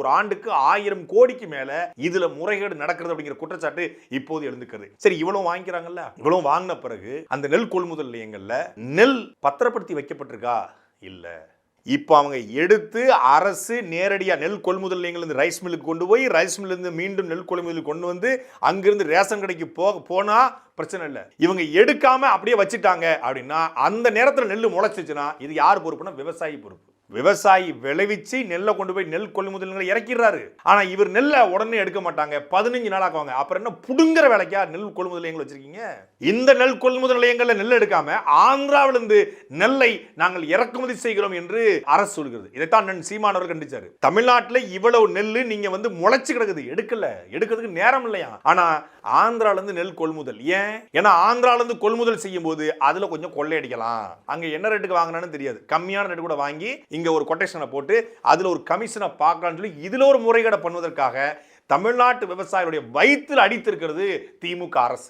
ஒரு ஆண்டுக்கு 1000 கோடிக்கு மேல இதுல முறைகேடு நடக்கிறது அப்படிங்கிற குற்றச்சாட்டு இப்போது எழுந்துக்கிறது. சரி, இவ்வளவு வாங்கிக்கிறாங்கல்ல, இவ்வளவு வாங்கின பிறகு அந்த நெல் கொள்முதல் நிலையங்கள்ல நெல் பத்திரப்படுத்தி வைக்கப்பட்டிருக்கா? இல்ல. இப்போ அவங்க எடுத்து அரசு நேரடியா நெல் கொள்முதல் நிலையங்கள் ரைஸ் மில்லுக்கு கொண்டு போய் ரைஸ் மில்ல இருந்து மீண்டும் நெல் கொள்முதல் கொண்டு வந்து அங்கிருந்து ரேஷன் கடைக்கு போனா பிரச்சனை இல்லை. இவங்க எடுக்காம அப்படியே வச்சுட்டாங்க அப்படின்னா அந்த நேரத்தில் நெல் முளைச்சிச்சுன்னா இது யார் பொறுப்புனா விவசாயி பொறுப்பு. விவசாயி விளைவிச்சு நெல்லை கொண்டு போய் நெல் கொள்முதல் இறக்கிறாரு. ஆனா இவர் நெல்லை உடனே எடுக்க மாட்டாங்க, 15 நாள் ஆக்குவாங்க. அப்புறம் என்ன புடுங்குற வேலைக்கா நெல் கொள்முதல் நிலையங்கள் வச்சிருக்கீங்க? இந்த நெல் கொள்முதல் நிலையங்கள்ல நெல் எடுக்காம ஆந்திராவிலிருந்து நெல்லை நாங்கள் இறக்குமதி செய்கிறோம் என்று அரசு சொல்கிறது. இதைத்தான் சீமானவர் கண்டிச்சாரு. தமிழ்நாட்டில் இவ்வளவு நெல் நீங்க வந்து முளைச்சு கிடக்குது, எடுக்கிறதுக்கு நேரம் இல்லையா? ஆனா ஆந்திரால இருந்து நெல் கொள்முதல் ஏன்? ஏன்னா ஆந்திரால இருந்து கொள்முதல் செய்யும் போது அதுல கொஞ்சம் கொள்ளையடிக்கலாம். அங்க என்ன ரேட்டுக்கு வாங்கினான்னு தெரியாது, கம்மியான ரேட்டு கூட வாங்கி இங்க ஒரு கொட்டேஷனை போட்டு அதுல ஒரு கமிஷனை பார்க்கலாம்னு சொல்லி இதுல ஒரு முறைகேடு பண்ணுவதற்காக தமிழ்நாட்டு விவசாயிகளுடைய வயிற்றில் அடித்திருக்கிறது திமுக அரசு.